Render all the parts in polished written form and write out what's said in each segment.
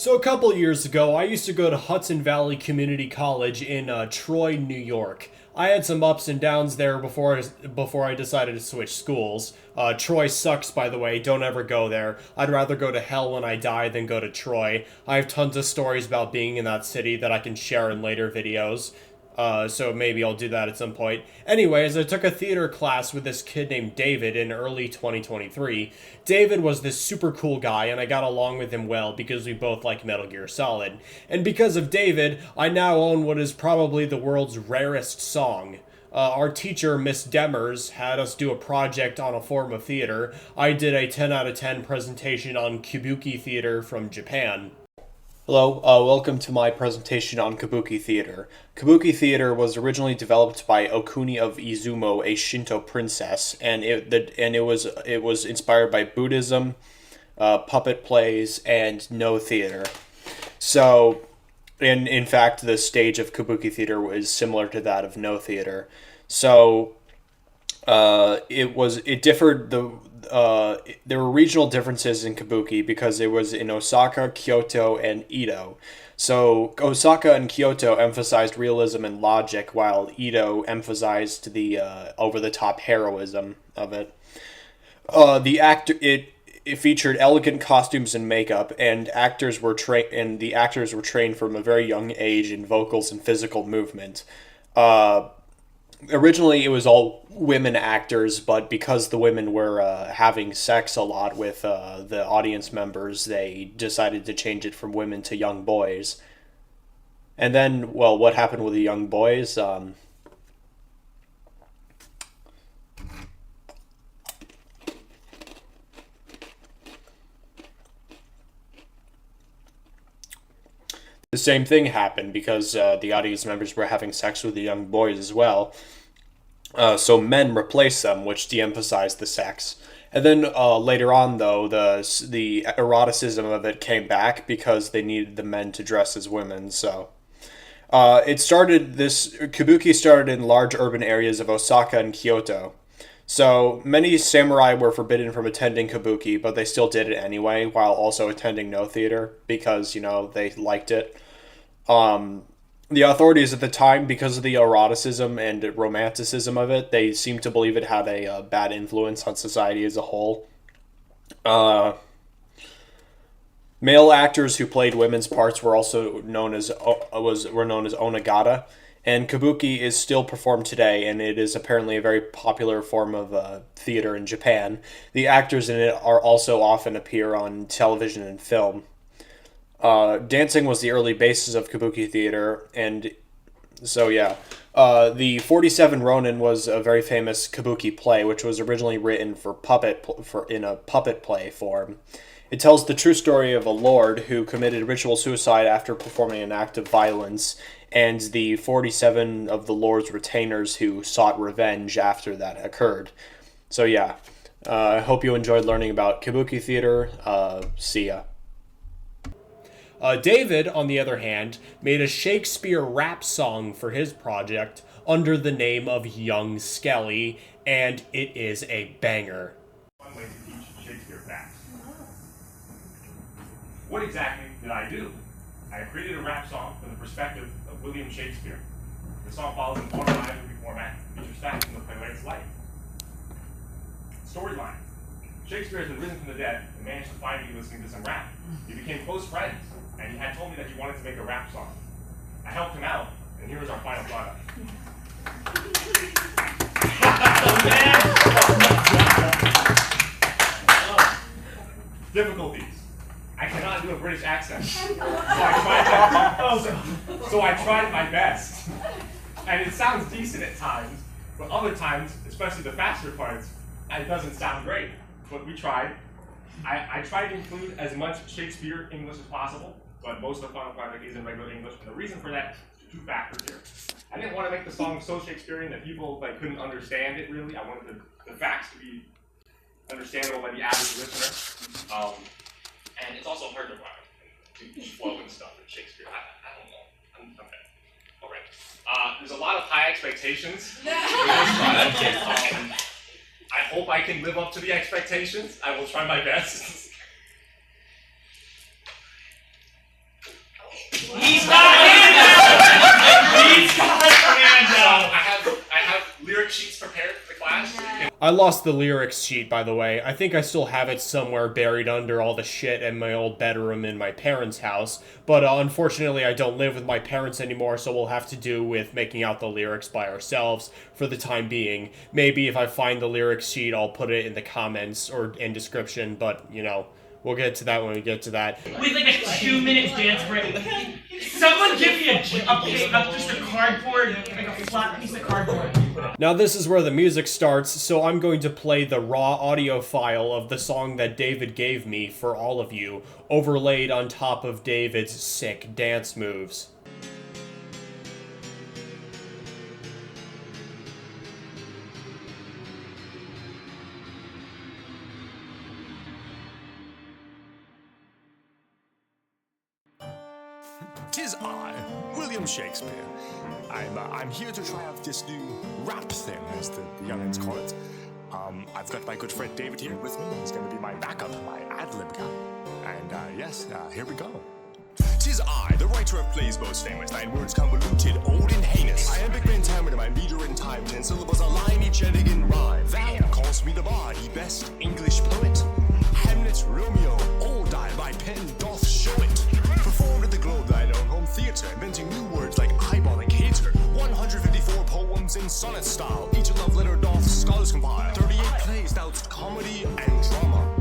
So a couple years ago, I used to go to Hudson Valley Community College in Troy, New York. I had some ups and downs there before I decided to switch schools. Troy sucks, by the way. Don't ever go there. I'd rather go to hell when I die than go to Troy. I have tons of stories about being in that city that I can share in later videos. So maybe I'll do that at some point. Anyways, I took a theater class with this kid named David in early 2023. David was this super cool guy, and I got along with him well because we both like Metal Gear Solid. And because of David, I now own what is probably the world's rarest song. Our teacher, Miss Demers, had us do a project on a form of theater. I did a 10 out of 10 presentation on Kabuki theater from Japan. Hello, welcome to my presentation on Kabuki theater. Kabuki theater was originally developed by Okuni of Izumo, a Shinto princess, and it was inspired by Buddhism, puppet plays, and no theater. So, in fact, the stage of Kabuki theater is similar to that of no theater. So, it differed there were regional differences in Kabuki because it was in Osaka, Kyoto, and Edo. So Osaka and Kyoto emphasized realism and logic, while Edo emphasized the over-the-top heroism of it. It featured elegant costumes and makeup, and the actors were trained from a very young age in vocals and physical movement. Originally, it was all women actors, but because the women were having sex a lot with the audience members, they decided to change it from women to young boys. And then, well, what happened with the young boys? The same thing happened because the audience members were having sex with the young boys as well. So men replaced them, which de-emphasized the sex. And then later on, though, the eroticism of it came back because they needed the men to dress as women. So Kabuki started in large urban areas of Osaka and Kyoto. So many samurai were forbidden from attending Kabuki, but they still did it anyway, while also attending no theater because, they liked it. The authorities at the time, because of the eroticism and romanticism of it, they seemed to believe it had a bad influence on society as a whole. Male actors who played women's parts were also known as onagata, and Kabuki is still performed today, and it is apparently a very popular form of theater in Japan. The actors in it are also often appear on television and film. Dancing was the early basis of Kabuki theater, and so yeah. The 47 Ronin was a very famous Kabuki play, which was originally written in a puppet play form. It tells the true story of a lord who committed ritual suicide after performing an act of violence, and the 47 of the lord's retainers who sought revenge after that occurred. So yeah, I hope you enjoyed learning about Kabuki theater. See ya. David, on the other hand, made a Shakespeare rap song for his project under the name of Young Skelly, and it is a banger. One way to teach Shakespeare facts. What exactly did I do? I created a rap song from the perspective of William Shakespeare. The song follows an autobiography format, features facts from the playwright's life. Storyline. Shakespeare has been risen from the dead and managed to find me listening to some rap. We became close friends, and he had told me that he wanted to make a rap song. I helped him out, and here is our final product. Difficulties. I cannot do a British accent, so I tried my best. And it sounds decent at times, but other times, especially the faster parts, it doesn't sound great. But we tried. I tried to include as much Shakespeare English as possible, but most of the final project is in regular English. And the reason for that is two factors here. I didn't want to make the song so Shakespearean that people couldn't understand it really. I wanted the facts to be understandable by the average listener. And it's also hard to rhyme and flow and stuff in Shakespeare. I don't know. Okay. All right. There's a lot of high expectations for this project. I hope I can live up to the expectations. I will try my best. I lost the lyrics sheet, by the way. I think I still have it somewhere buried under all the shit in my old bedroom in my parents' house, but unfortunately I don't live with my parents anymore, so we'll have to do with making out the lyrics by ourselves for the time being. Maybe if I find the lyrics sheet, I'll put it in the comments or in description, but, you know, we'll get to that when we get to that. With like a 2-minute dance break. Someone give me just a cardboard, like a flat piece of cardboard. Now this is where the music starts, so I'm going to play the raw audio file of the song that David gave me for all of you, overlaid on top of David's sick dance moves. Tis I, William Shakespeare. I'm here to try out this new rap thing, as the youngins call it. I've got my good friend David here with me. He's going to be my backup, my ad-lib guy. And yes, here we go. Tis I, the writer of plays most famous, 9 words convoluted, old and heinous. I am big man tammered in my meter in time, 10 syllables a line, each ending in rhyme. Thou calls me the bard, the best English poet. Hamlet, Romeo, all die, my pen doth show it. Performed at the Globe, thine own home theatre, inventing new words like eyeball and hater. 154 poems in sonnet style, each a love letter doth scholars compile. 38 plays, thou'st comedy and drama.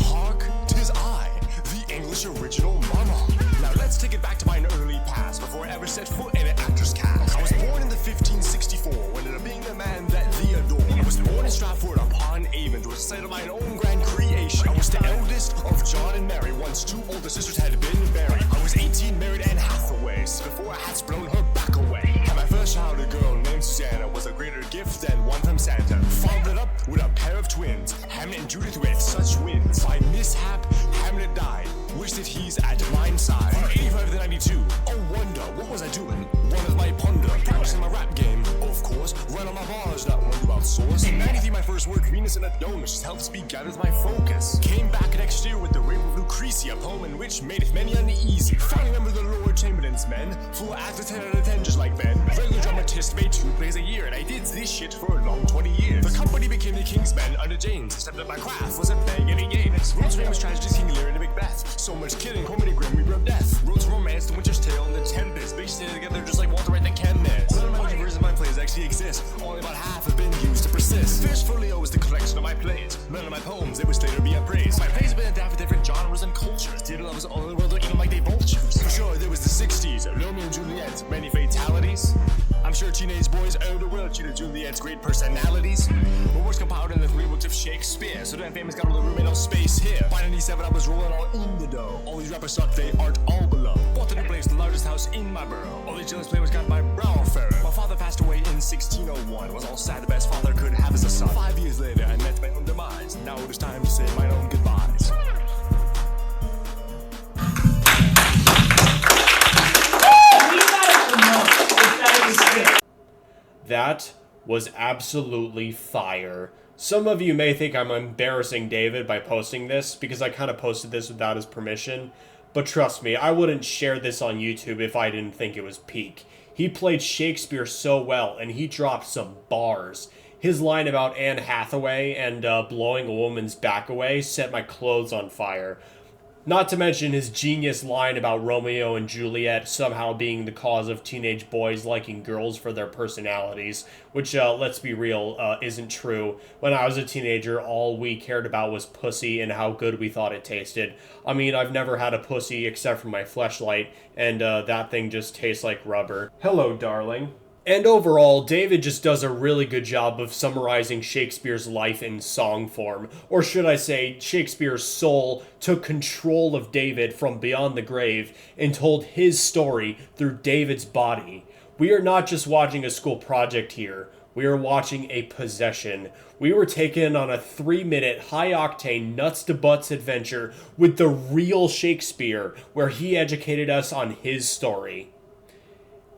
Hark, 'tis I, the English original mama. Now let's take it back to mine early past, before I ever set foot in an actor's cast. I was born in the 1564, when ended up being the man that thee adore. I was born in Stratford upon Avon, to a site of mine own grand creation. I was the eldest of John and Mary, once 2 older sisters had been buried. I was 18, married Anne Hathaway, before I had blown her back away. And my first child, a girl named Susanna, was a greater gift than one from Santa. Followed up with a pair of twins, Hamlet and Judith with such wins. By mishap, Hamlet died, wish that he's at mine side. From 85 to 92, oh wonder, what was I doing? One of my ponder, practicing my rap game, of course, run on my bars, not worried about source. In 93, my first work, Venus in Adonis, just helps me gather my focus. Came back next year with the Rape of Lucretia, a poem in which made it many uneasy. Finally remember the Lord Chamberlain's men, full actor 10 out of 10 just like Ben. Regular dramatist made 2 plays a year, and I did this shit for a long 20 years. The company became the King's Men under James, stepped up my craft, wasn't playing any games. World's famous tragedies, King Lear and Macbeth. So much killing, comedy, grim reaper of death. Roads of romance, the Winter's Tale, and the Tempest. They stay together just like Walter White and Chemnitz. None of my versions of my plays actually exist. Only about half have been used to persist. Fish Folio is the collection of my plays. None of my poems, they would later be appraised. My plays have been adapted for different genres and cultures. Theater lovers all over the world don't eat them like they vultures. For sure, there was the 60s, Romeo and Juliet, many fatalities. I'm sure teenage boys over the world cheated Juliet's great personalities. But works compiled in the 3 books of Shakespeare, so damn famous got all the room, ain't no space here. By 97, I was rolling all in the dough. All these rappers suck, they aren't all below. Bought the new place, the largest house in my borough. All these jealous players got my brow furrow. My father passed away in 1601. Was all sad the best father could have as a son. 5 years later, I met my own demise. Now it is time to say my own goodbyes. That was absolutely fire. Some of you may think I'm embarrassing David by posting this, because I kind of posted this without his permission. But trust me, I wouldn't share this on YouTube if I didn't think it was peak. He played Shakespeare so well, and he dropped some bars. His line about Anne Hathaway and blowing a woman's back away set my clothes on fire. Not to mention his genius line about Romeo and Juliet somehow being the cause of teenage boys liking girls for their personalities, which, let's be real, isn't true. When I was a teenager, all we cared about was pussy and how good we thought it tasted. I mean, I've never had a pussy except for my fleshlight, and that thing just tastes like rubber. Hello, darling. And overall, David just does a really good job of summarizing Shakespeare's life in song form. Or should I say, Shakespeare's soul took control of David from beyond the grave and told his story through David's body. We are not just watching a school project here. We are watching a possession. We were taken on a 3-minute, high-octane, nuts-to-butts adventure with the real Shakespeare, where he educated us on his story.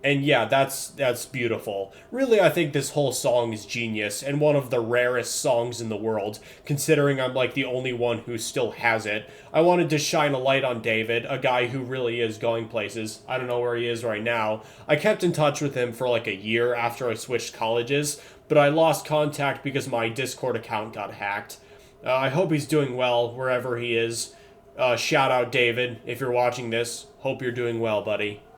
And yeah, that's beautiful. Really, I think this whole song is genius and one of the rarest songs in the world, considering I'm like the only one who still has it. I wanted to shine a light on David, a guy who really is going places. I don't know where he is right now. I kept in touch with him for like a year after I switched colleges, but I lost contact because my Discord account got hacked. I hope he's doing well wherever he is. Shout out David, if you're watching this. Hope you're doing well, buddy.